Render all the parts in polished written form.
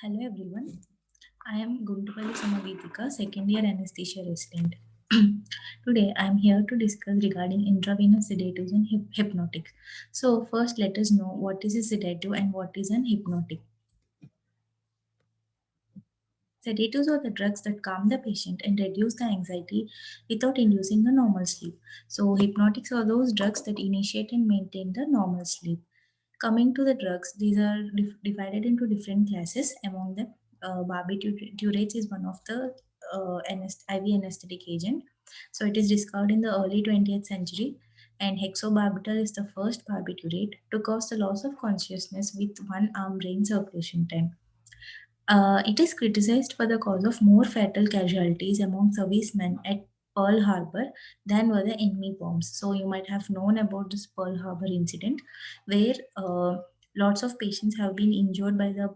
Hello everyone, I am Suma, second year anesthesia resident. Today I am here to discuss regarding intravenous sedatives and hypnotics. So first let us know what is a sedative and what is an hypnotic. Sedatives are the drugs that calm the patient and reduce the anxiety without inducing the normal sleep. So hypnotics are those drugs that initiate and maintain the normal sleep. Coming to the drugs, these are divided into different classes. Among them, barbiturates is one of the IV anesthetic agent. So it is discovered in the early 20th century, and hexobarbital is the first barbiturate to cause the loss of consciousness with 1 hour brain circulation time. It is criticized for the cause of more fatal casualties among servicemen at Pearl Harbor than were the enemy bombs. So you might have known about this Pearl Harbor incident, where lots of patients have been injured by the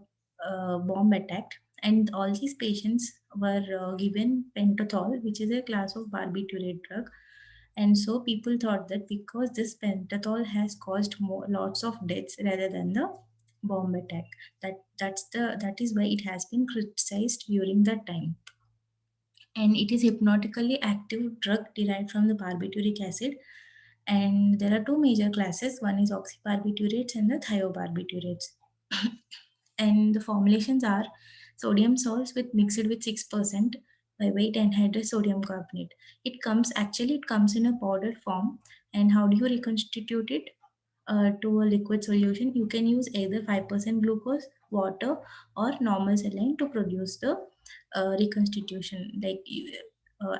bomb attack, and all these patients were given pentothal, which is a class of barbiturate drug. And so people thought that because this pentothal has caused lots of deaths rather than the bomb attack, that is why it has been criticized during that time. And it is hypnotically active drug derived from the barbituric acid, and there are two major classes. One is oxybarbiturates and the thiobarbiturates. And the formulations are sodium salts with mixed with 6% by weight anhydrous sodium carbonate. It comes in a powdered form. And how do you reconstitute it to a liquid solution? You can use either 5% glucose, water, or normal saline to produce the reconstitution.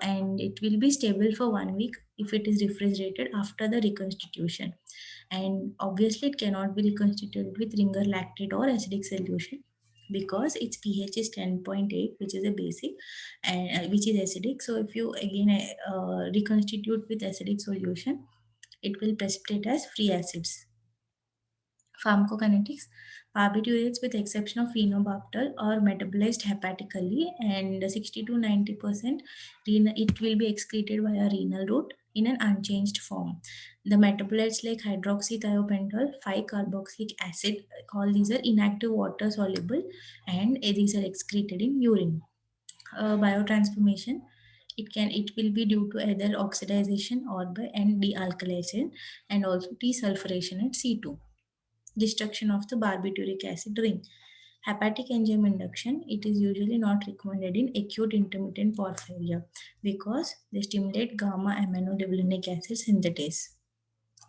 And it will be stable for 1 week if it is refrigerated after the reconstitution. And obviously it cannot be reconstituted with ringer lactate or acidic solution, because its pH is 10.8, which is a basic, and which is acidic. So if you again reconstitute with acidic solution, it will precipitate as free acids. Pharmacokinetics: barbiturates, with exception of phenobarbital, are metabolized hepatically, and 60 to 90% it will be excreted via renal route in an unchanged form. The metabolites like hydroxythiopental, 5-carboxylic acid, all these are inactive water soluble, and these are excreted in urine. Biotransformation: it will be due to either oxidation or by and dealkylation, and also desulfuration at C2. Destruction of the barbituric acid ring. Hepatic enzyme induction: it is usually not recommended in acute intermittent porphyria because they stimulate gamma aminodeflinic acid synthetase.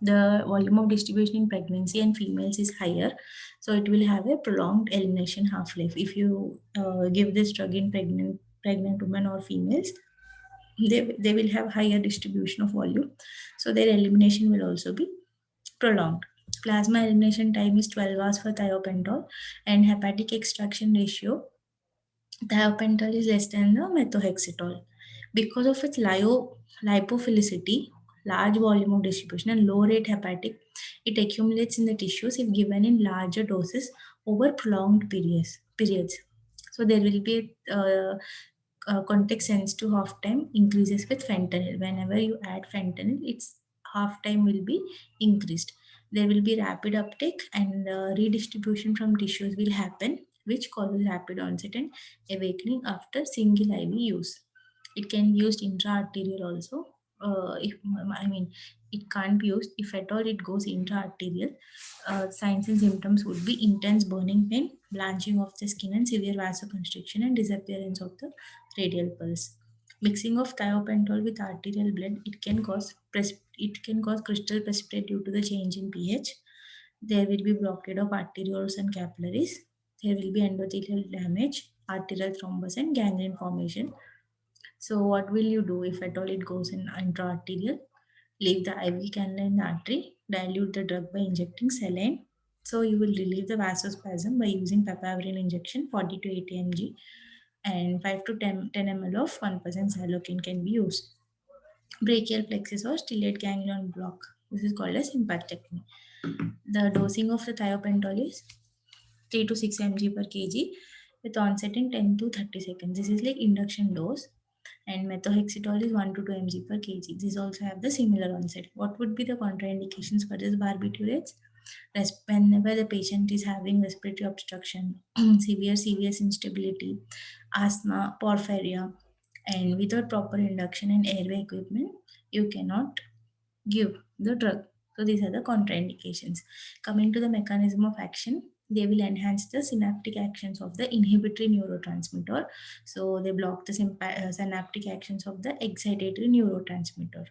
The volume of distribution in pregnancy and females is higher, so it will have a prolonged elimination half-life. If you give this drug in pregnant women or females, they will have higher distribution of volume, so their elimination will also be prolonged. Plasma elimination time is 12 hours for thiopental, and hepatic extraction ratio, thiopental is less than the methotrexatol. Because of its lipophilicity, large volume of distribution, and low rate hepatic, it accumulates in the tissues if given in larger doses over prolonged periods. So there will be context sensitive half time increases with fentanyl. Whenever you add fentanyl, its half time will be increased. There will be rapid uptake, and redistribution from tissues will happen, which causes rapid onset and awakening after single IV use. It can be used intra-arterial also. If I mean, it can't be used if at all it goes intra-arterial. Signs and symptoms would be intense burning pain, blanching of the skin, and severe vasoconstriction and disappearance of the radial pulse. Mixing of thiopental with arterial blood, it can cause crystal precipitate due to the change in pH. There will be blockade of arterioles and capillaries. There will be endothelial damage, arterial thrombus, and gangrene formation. So what will you do if at all it goes in intra-arterial? Leave the IV cannula in the artery, dilute the drug by injecting saline. So you will relieve the vasospasm by using papaverine injection 40 to 80 mg, and 5 to 10 ml of 1% xylocaine can be used. Brachial plexus or stellate ganglion block. This is called as sympathectomy. The dosing of the thiopental is 3 to 6 mg per kg with onset in 10 to 30 seconds. This is like induction dose. And methotrexatol is 1 to 2 mg per kg. These also have the similar onset. What would be the contraindications for this barbiturates? Whenever the patient is having respiratory obstruction, severe instability, asthma, porphyria, and without proper induction and airway equipment, you cannot give the drug. So these are the contraindications. Coming to the mechanism of action, they will enhance the synaptic actions of the inhibitory neurotransmitter. So they block the synaptic actions of the excitatory neurotransmitter.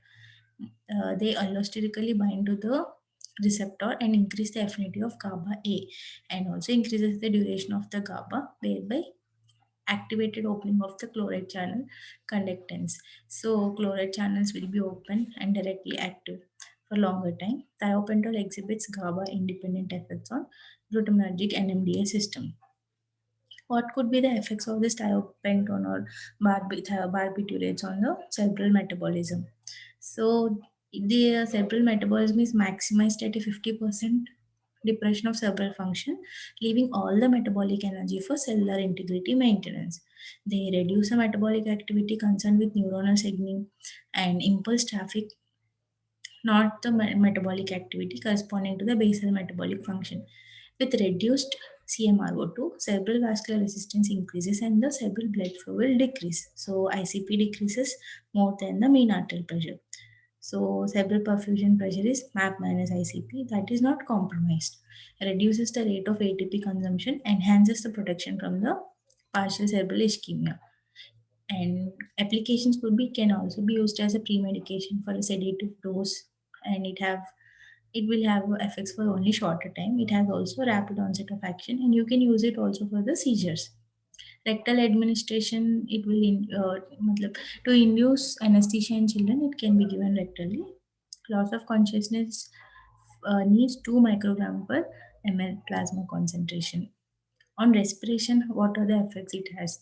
They allosterically bind to the receptor and increase the affinity of GABA A, and also increases the duration of the GABA, thereby activated opening of the chloride channel conductance. So chloride channels will be open and directly active for longer time. Thiopentol exhibits GABA independent effects on glutamatergic NMDA system. What could be the effects of this thiopentone or barbiturates on the cerebral metabolism? So the cerebral metabolism is maximized at a 50% depression of cerebral function, leaving all the metabolic energy for cellular integrity maintenance. They reduce the metabolic activity concerned with neuronal signaling and impulse traffic, not the metabolic activity corresponding to the basal metabolic function. With reduced CMRO2, cerebral vascular resistance increases and the cerebral blood flow will decrease. So ICP decreases more than the mean arterial pressure. So cerebral perfusion pressure is MAP minus ICP, that is not compromised. Reduces the rate of ATP consumption, enhances the protection from the partial cerebral ischemia. And applications can also be used as a pre-medication for a sedative dose, and it will have effects for only shorter time. It has also rapid onset of action, and you can use it also for the seizures. Rectal administration, it will to induce anesthesia in children, it can be given rectally. Loss of consciousness needs 2 microgram per ml plasma concentration. On respiration, what are the effects it has?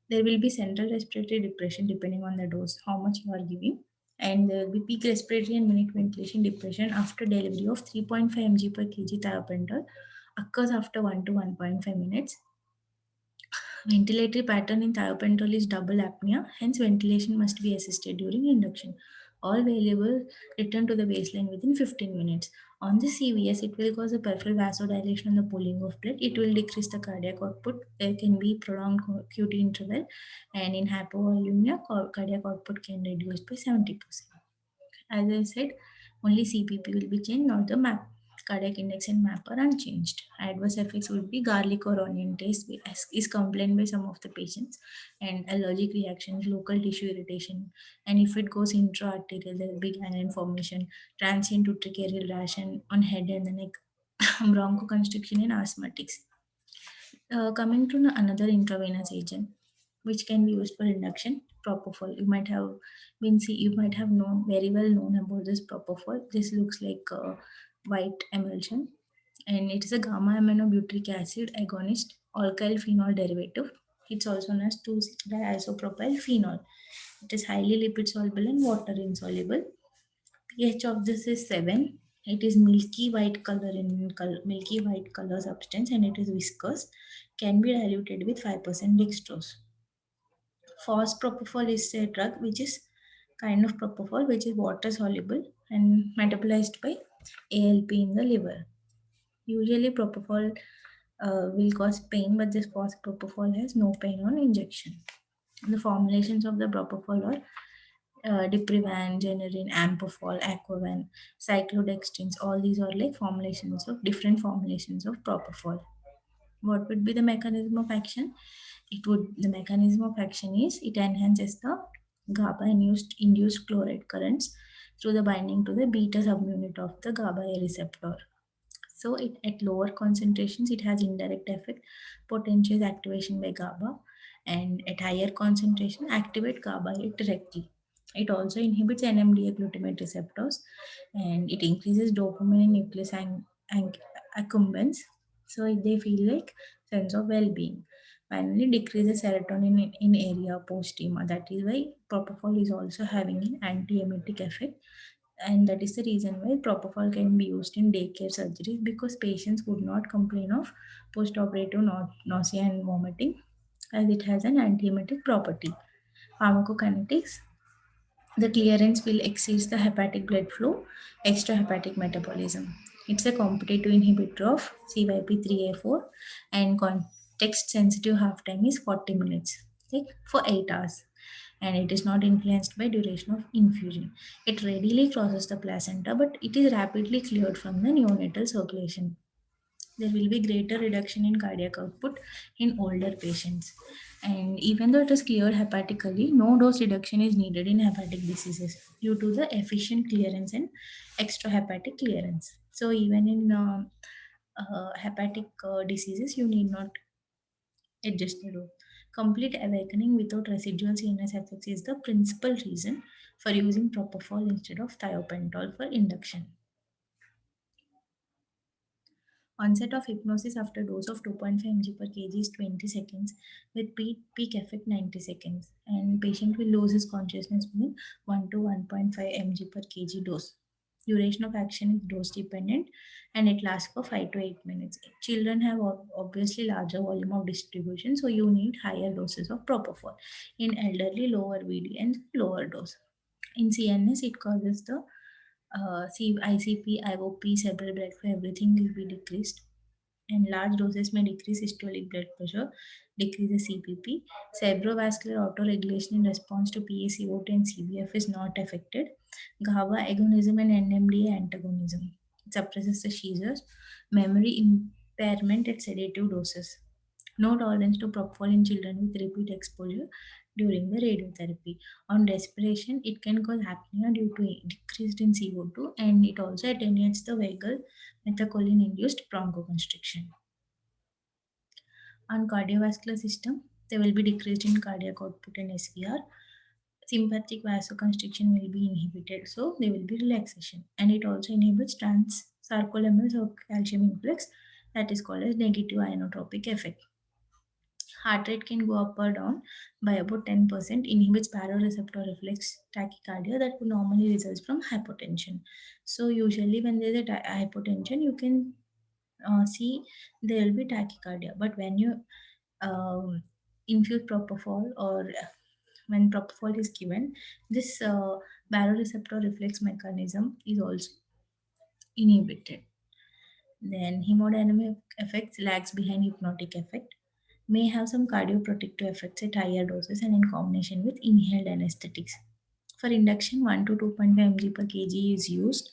There will be central respiratory depression depending on the dose, how much you are giving, and there will be peak respiratory and minute ventilation depression after delivery of 3.5 mg per kg thiopentol occurs after 1 to 1.5 minutes. Ventilatory pattern in thiopentol is double apnea, hence ventilation must be assisted during induction. All variables return to the baseline within 15 minutes. On the CVS, it will cause a peripheral vasodilation and the pooling of blood. It will decrease the cardiac output. There can be prolonged QT interval, and in hypovolemia, cardiac output can reduce by 70%. As I said, only CPP will be changed, not the MAP. Cardiac index and MAP are unchanged. Adverse effects would be garlic or onion taste, is complained by some of the patients, and allergic reactions, local tissue irritation, and if it goes intra-arterial, there will be gangrene formation, transient urticarial rash and on head and the neck, bronchoconstriction in asthmatics. Coming to another intravenous agent, which can be used for induction, propofol. You might have known very well known about this propofol. This looks like a white emulsion, and it is a gamma aminobutyric acid agonist, alkyl phenol derivative. It's also known as 2-diisopropyl phenol. It is highly lipid soluble and water insoluble. pH of this is 7. It is milky white color substance, and it is viscous. Can be diluted with 5% dextrose. Propofol is a drug which is kind of propofol which is water soluble and metabolized by ALP in the liver. Usually propofol will cause pain, but this propofol has no pain on injection. The formulations of the propofol are Diprivan, Generin, Ampofol, Aquavan, Cyclodextrins. All these are like different formulations of propofol. What would be the mechanism of action? The mechanism of action is it enhances the GABA induced chloride currents through the binding to the beta subunit of the GABA A receptor. So at lower concentrations, it has indirect effect, potentiates activation by GABA, and at higher concentration, activate GABA directly. It also inhibits NMDA glutamate receptors, and it increases dopamine and nucleus accumbens. So they feel like sense of well-being. Finally, decreases serotonin in area post-ema. That is why propofol is also having an anti-emetic effect, and that is the reason why propofol can be used in daycare surgeries, because patients would not complain of post-operative nausea and vomiting, as it has an antiemetic property. Pharmacokinetics: the clearance will exceed the hepatic blood flow, extrahepatic metabolism. It's a competitive inhibitor of CYP3A4 and context sensitive half time is 40 minutes, like for 8 hours. And it is not influenced by duration of infusion. It readily crosses the placenta, but it is rapidly cleared from the neonatal circulation. There will be greater reduction in cardiac output in older patients. And even though it is cleared hepatically, no dose reduction is needed in hepatic diseases due to the efficient clearance and extrahepatic clearance. So even in hepatic diseases, you need not adjust the dose. Complete awakening without residual CNS effects is the principal reason for using propofol instead of thiopentol for induction. Onset of hypnosis after dose of 2.5 mg per kg is 20 seconds with peak effect 90 seconds, and patient will lose his consciousness within 1 to 1.5 mg per kg dose. Duration of action is dose dependent and it lasts for 5 to 8 minutes. Children have obviously larger volume of distribution, so you need higher doses of propofol. In elderly, lower VD and lower dose. In CNS, it causes the ICP, IOP, cerebral blood flow, everything will be decreased. And large doses may decrease systolic blood pressure, decreases CPP. Cerebrovascular autoregulation in response to PaCO2 and CBF is not affected. GABA agonism and NMDA antagonism. It suppresses the seizures, memory impairment at sedative doses. No tolerance to propofol in children with repeat exposure during the radiotherapy. On respiration, it can cause apnea due to decreased in CO2, and it also attenuates the vagal methacholine-induced bronchoconstriction. On cardiovascular system, there will be decreased in cardiac output and SVR. Sympathetic vasoconstriction will be inhibited, so there will be relaxation. And it also inhibits transsarcolemmal or calcium influx, that is called as negative inotropic effect. Heart rate can go up or down by about 10%, inhibits baroreceptor reflex tachycardia that would normally result from hypotension. So usually when there is a hypotension, you can see there will be tachycardia. But when you um, infuse propofol or when propofol is given, this baroreceptor reflex mechanism is also inhibited. Then hemodynamic effects lags behind hypnotic effect, may have some cardioprotective effects at higher doses and in combination with inhaled anesthetics. For induction, 1 to 2.5 mg per kg is used.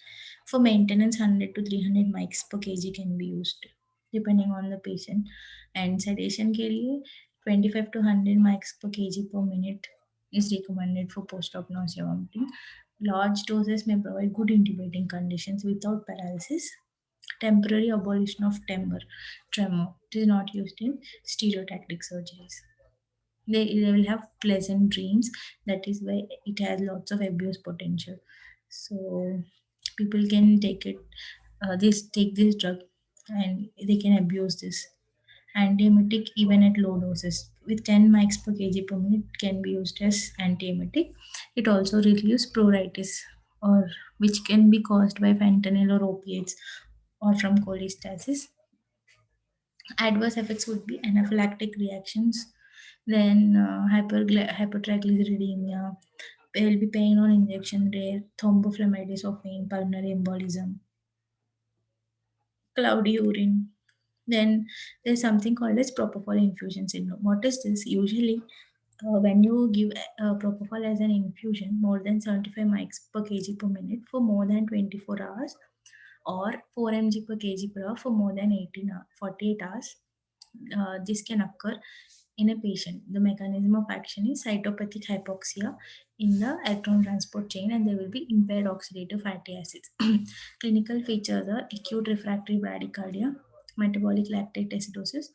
For maintenance, 100 to 300 mics per kg can be used depending on the patient. And sedation के लिए 25 to 100 mics per kg per minute is recommended for post-op nausea vomiting. Large doses may provide good intubating conditions without paralysis. Temporary abolition of tremor. It is not used in stereotactic surgeries. They will have pleasant dreams. That is why it has lots of abuse potential. So people can take this drug and they can abuse this. Antiemetic even at low doses. With 10 mics per kg per minute can be used as antiemetic. It also relieves pruritus or which can be caused by fentanyl or opiates or from cholestasis. Adverse effects would be anaphylactic reactions, then hypertriglyceridemia, there will be pain on injection rate, thrombophlebitis of vein, pulmonary embolism, cloudy urine. Then there's something called as propofol infusion syndrome. What is this? Usually, when you give propofol as an infusion, more than 75 mics per kg per minute for more than 24 hours, or 4 mg per kg per hour for more than 48 hours, this can occur in a patient. The mechanism of action is cytopathic hypoxia in the electron transport chain, and there will be impaired oxidative fatty acids. Clinical features are acute refractory bradycardia, metabolic lactate acidosis,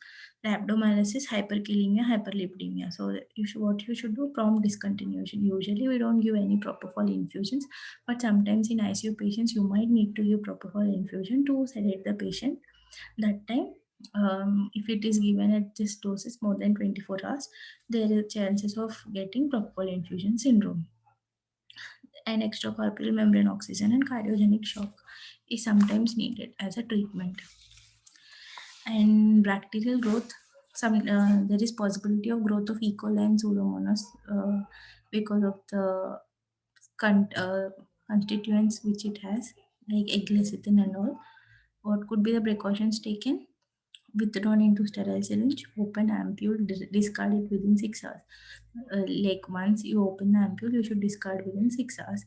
rhabdomyolysis, hyperkalemia, hyperlipidemia. So what you should do, prompt discontinuation. Usually we don't give any propofol infusions, but sometimes in ICU patients you might need to give propofol infusion to sedate the patient. That time, if it is given at this doses more than 24 hours, there is chances of getting propofol infusion syndrome. And extracorporeal membrane oxygen and cardiogenic shock is sometimes needed as a treatment. And bacterial growth, there is possibility of growth of E. coli and Pseudomonas because of the constituents which it has, like egg lecithin and all. What could be the precautions taken? Withdrawn into sterile syringe, open ampule, discard it within 6 hours. Like once you open the ampule, you should discard within 6 hours.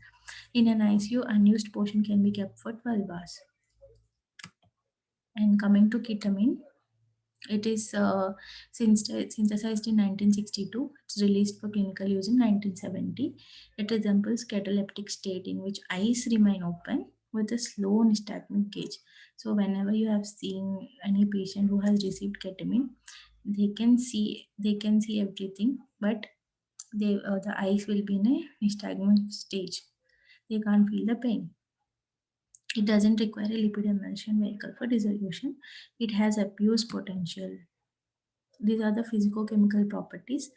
In an ICU, unused portion can be kept for 12 hours. And coming to ketamine, it is synthesized in 1962. It's released for clinical use in 1970. It resembles cataleptic state in which eyes remain open with a slow nystagmus gauge. So whenever you have seen any patient who has received ketamine, they can see everything, but the eyes will be in a nystagmus stage. They can't feel the pain. It doesn't require a lipid emulsion vehicle for dissolution. It has abuse potential. These are the physicochemical properties,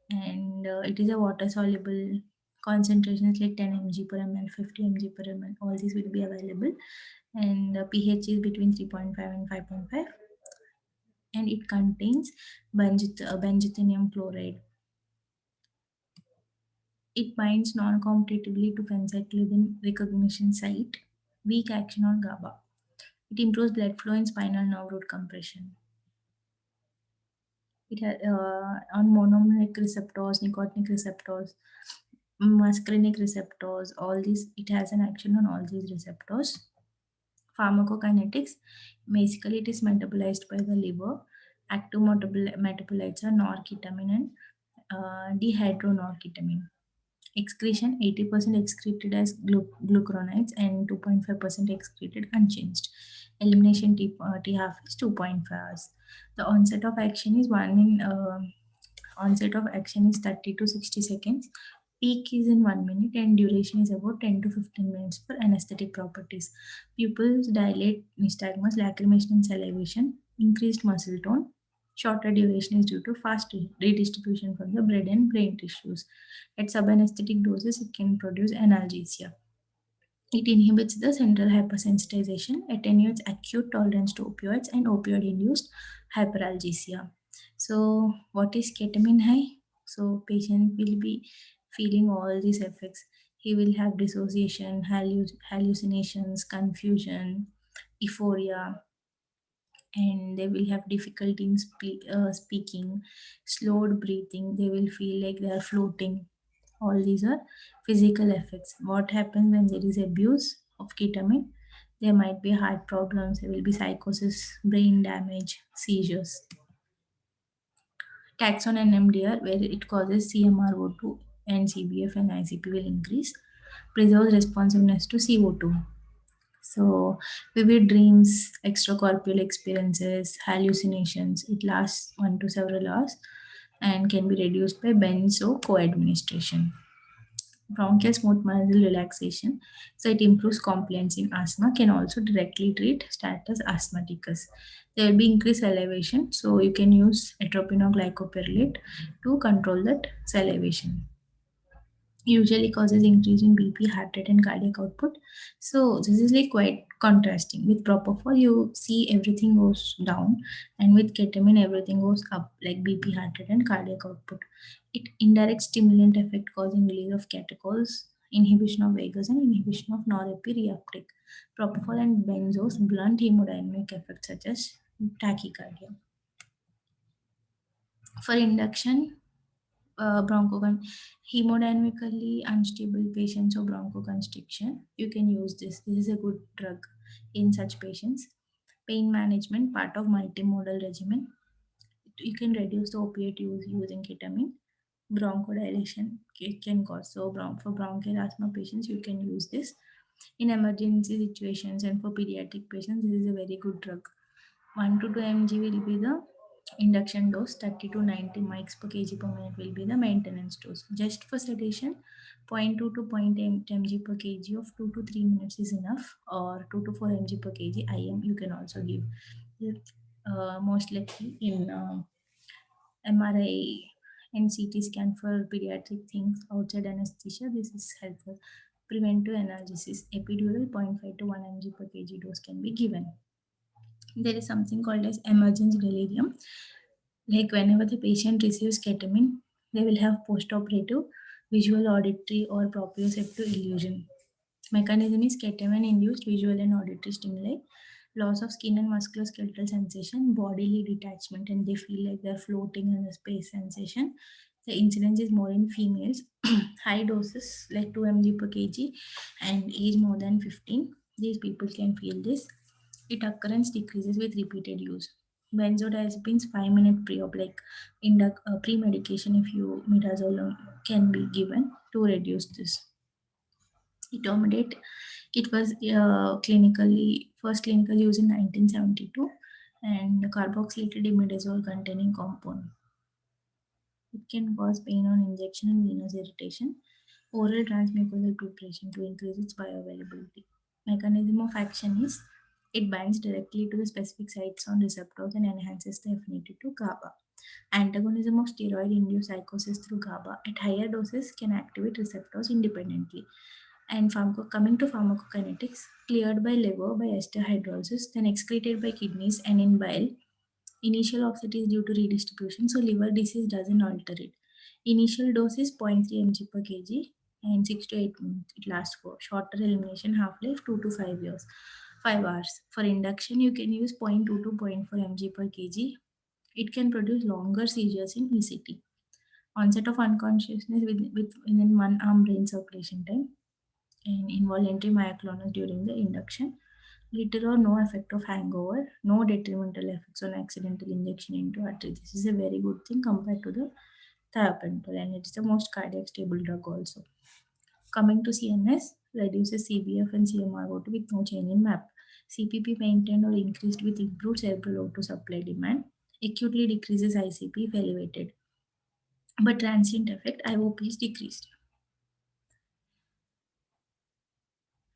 and it is a water soluble. Concentrations like 10 mg per ml, 50 mg per ml, all these will be available, and pH is between 3.5 and 5.5, and it contains benzothenium chloride. It binds non-competitively to phencyclidine recognition site, weak action on GABA. It improves blood flow in spinal nerve root compression. It has on monomeric receptors, nicotinic receptors, muscarinic receptors, all these, it has an action on all these receptors. Pharmacokinetics, basically it is metabolized by the liver. Active metabolites are norketamine and dehydronorketamine. Excretion, 80% excreted as glucuronides and 2.5% excreted unchanged. Elimination T half is 2.5 hours. The onset of action is onset of action is 30 to 60 seconds. Peak is in 1 minute and duration is about 10 to 15 minutes for anesthetic properties. Pupils dilate, nystagmus, lacrimation and salivation, increased muscle tone. Shorter duration is due to fast redistribution from the blood and brain tissues. At subanesthetic doses, it can produce analgesia. It inhibits the central hypersensitization, attenuates acute tolerance to opioids, and opioid-induced hyperalgesia. So, what is ketamine high? So, patient will be feeling all these effects. He will have dissociation, hallucinations, confusion, euphoria, and they will have difficulty in speaking, slowed breathing. They will feel like they are floating. All these are physical effects. What happens when there is abuse of ketamine? There might be heart problems, there will be psychosis, brain damage, seizures. Tax on NMDR, where it causes CMRO2 and CBF and ICP will increase, preserves responsiveness to CO2. So, vivid dreams, extracorporeal experiences, hallucinations, it lasts 1 to several hours and can be reduced by benzo co-administration. Bronchial smooth muscle relaxation, so it improves compliance in asthma, can also directly treat status asthmaticus. There will be increased salivation, so you can use atropine or glycopyrrolate to control that salivation. Usually causes increase in BP, heart rate, and cardiac output. So this is like quite contrasting. With propofol, you see everything goes down, and with ketamine, everything goes up, like BP, heart rate, and cardiac output. It indirect stimulant effect causing release of catechols, inhibition of vagus, and inhibition of norepinephrine. Propofol and benzos blunt hemodynamic effects such as tachycardia. For induction, hemodynamically unstable patients or bronchoconstriction, you can use this is a good drug in such patients. Pain management, part of multimodal regimen, you can reduce the opiate use using ketamine. Bronchodilation it can cause, so for bronchial asthma patients you can use this. In emergency situations and for pediatric patients, this is a very good drug. 1 to 2 mg will be the induction dose, 30 to 90 mics per kg per minute will be the maintenance dose. Just for sedation, 0.2 to 0.8 mg per kg of 2 to 3 minutes is enough, or 2 to 4 mg per kg IM you can also give. Most likely in MRI and CT scan for pediatric things outside anesthesia, this is helpful. Preventive analgesis, epidural 0.5 to 1 mg per kg dose can be given. There is something called as emergency delirium. Like whenever the patient receives ketamine, they will have postoperative visual, auditory, or proprioceptive illusion. Mechanism is ketamine induced visual and auditory stimuli. loss of skin and musculoskeletal sensation, bodily detachment, and they feel like they're floating in a space sensation. The incidence is more in females. High doses like 2 mg per kg and age more than 15. These people can feel this. It occurrence decreases with repeated use. Benzodiazepines 5-minute pre-op like pre-medication if you midazolam can be given to reduce this. ETOMIDATE, it was clinically first clinical use in 1972 and carboxylated imidazole containing compound. It can cause pain on injection and venous irritation. Oral transmucosal preparation to increase its bioavailability. Mechanism of action is it binds directly to the specific sites on receptors and enhances the affinity to GABA. Antagonism of steroid-induced psychosis through GABA at higher doses can activate receptors independently. And coming to pharmacokinetics, cleared by liver by ester hydrolysis, then excreted by kidneys and in bile. Initial offset is due to redistribution, so liver disease doesn't alter it. Initial dose is 0.3 mg per kg and 6 to 8 minutes it lasts for. Shorter elimination half-life 2 to 5 years. 5 hours. For induction, you can use 0.2 to 0.4 mg per kg. It can produce longer seizures in ECT. Onset of unconsciousness within 1 arm brain circulation time and involuntary myoclonus during the induction. Little or no effect of hangover, no detrimental effects on accidental injection into artery. This is a very good thing compared to the thiopentol, and it's the most cardiac stable drug also. Coming to CNS, reduces CBF and CMR2 with no change in MAP. CPP maintained or increased with improved cerebral O2 supply demand. Acutely decreases ICP if elevated, but transient effect IOP is decreased.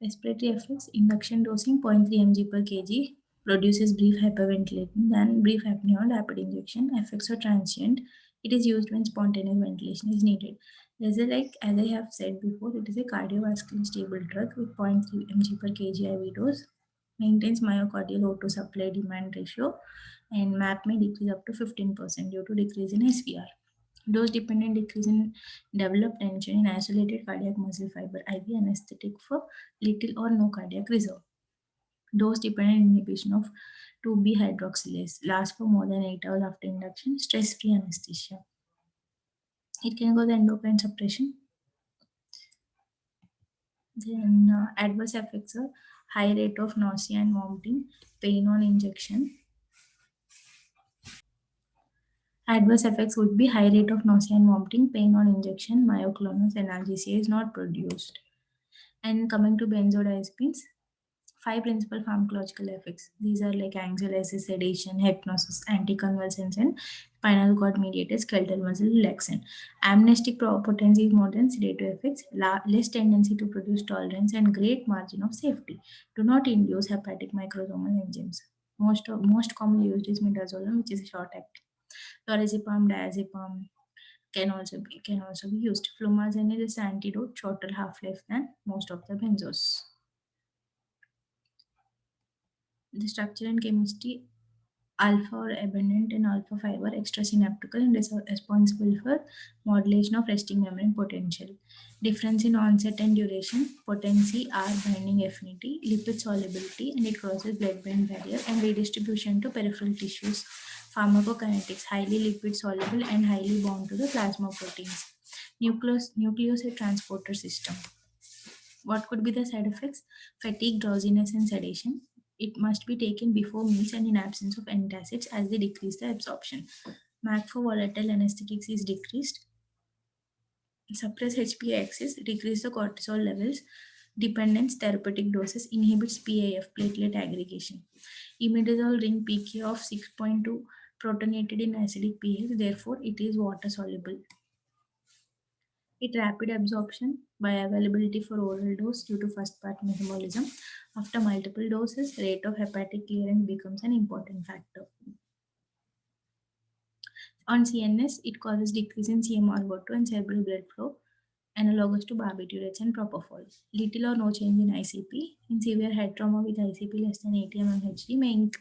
Respiratory effects, induction dosing 0.3 mg per kg produces brief hyperventilation, then brief apnea or rapid injection. Effects are transient. It is used when spontaneous ventilation is needed. There's a, like as I have said before, it is a cardiovascular stable drug with 0.3 mg per kg IV dose, maintains myocardial O2 supply demand ratio, and MAP may decrease up to 15% due to decrease in SVR. Dose-dependent decrease in developed tension in isolated cardiac muscle fiber, IV anesthetic for little or no cardiac reserve. Dose-dependent inhibition of 2B hydroxylase lasts for more than 8 hours after induction, stress-free anesthesia. It can cause endocrine suppression. Then adverse effects are high rate of nausea and vomiting, pain on injection. Adverse effects would be high rate of nausea and vomiting, pain on injection, myoclonus, analgesia is not produced. And coming to benzodiazepines, 5 principal pharmacological effects. These are like anxiolysis, sedation, hypnosis, anticonvulsants, and spinal cord mediated skeletal muscle relaxant. Amnestic potency is more than sedative effects, less tendency to produce tolerance, and great margin of safety. Do not induce hepatic microsomal enzymes. Most commonly used is midazolam, which is a short acting. Lorazepam, diazepam can also be used. Flumazine is antidote, shorter half-life than most of the benzos. The structure and chemistry, alpha or abundant in alpha fiber, extrasynaptical and responsible for modulation of resting membrane potential. Difference in onset and duration, potency, R binding affinity, lipid solubility, and it crosses blood-brain barrier and redistribution to peripheral tissues. Pharmacokinetics, highly lipid soluble and highly bound to the plasma proteins. Nucleoside transporter system. What could be the side effects? Fatigue, drowsiness, and sedation. It must be taken before meals and in absence of antacids as they decrease the absorption. MAC for volatile anesthetics is decreased. Suppress HPA axis, decrease the cortisol levels. Dependence, therapeutic doses, inhibits PAF, platelet aggregation. Imidazole ring pK of 6.2 protonated in acidic pH, therefore it is water soluble. It rapid absorption, bioavailability for oral dose due to first part metabolism. After multiple doses, rate of hepatic clearance becomes an important factor. On CNS, it causes decrease in CMR2 and cerebral blood flow, analogous to barbiturates and propofol. Little or no change in ICP. In severe head trauma with ICP less than 80 mmHg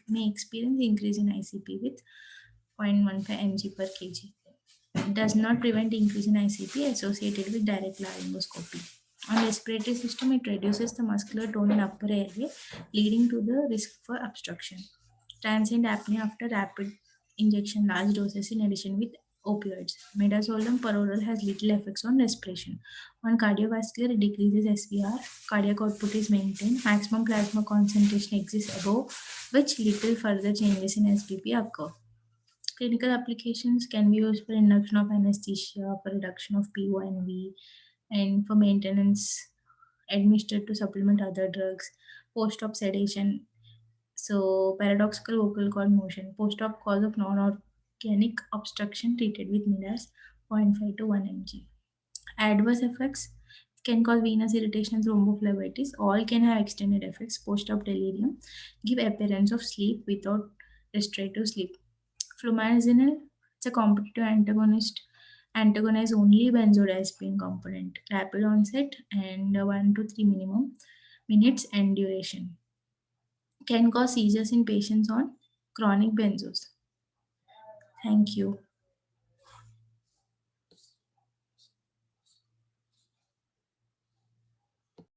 may experience increase in ICP with 0.15 mg per kg. Does not prevent increase in ICP associated with direct laryngoscopy. On respiratory system, it reduces the muscular tone in upper airway, leading to the risk for obstruction. Transient apnea after rapid injection large doses in addition with opioids. Midazolam per oral has little effects on respiration. On cardiovascular, it decreases SVR, cardiac output is maintained, maximum plasma concentration exists above, which little further changes in SBP occur. Clinical applications can be used for induction of anesthesia, for reduction of PONV, and for maintenance administered to supplement other drugs, post-op sedation. So paradoxical vocal cord motion, post-op cause of non-organic obstruction treated with midas 0.5 to 1 mg. Adverse effects can cause venous irritation and thrombophlebitis. All can have extended effects. Post-op delirium, give appearance of sleep without restorative sleep. Flumazenil, it's a competitive antagonist, antagonize only benzodiazepine component. Rapid onset and 1 to 3 minimum minutes and duration. Can cause seizures in patients on chronic benzos. Thank you.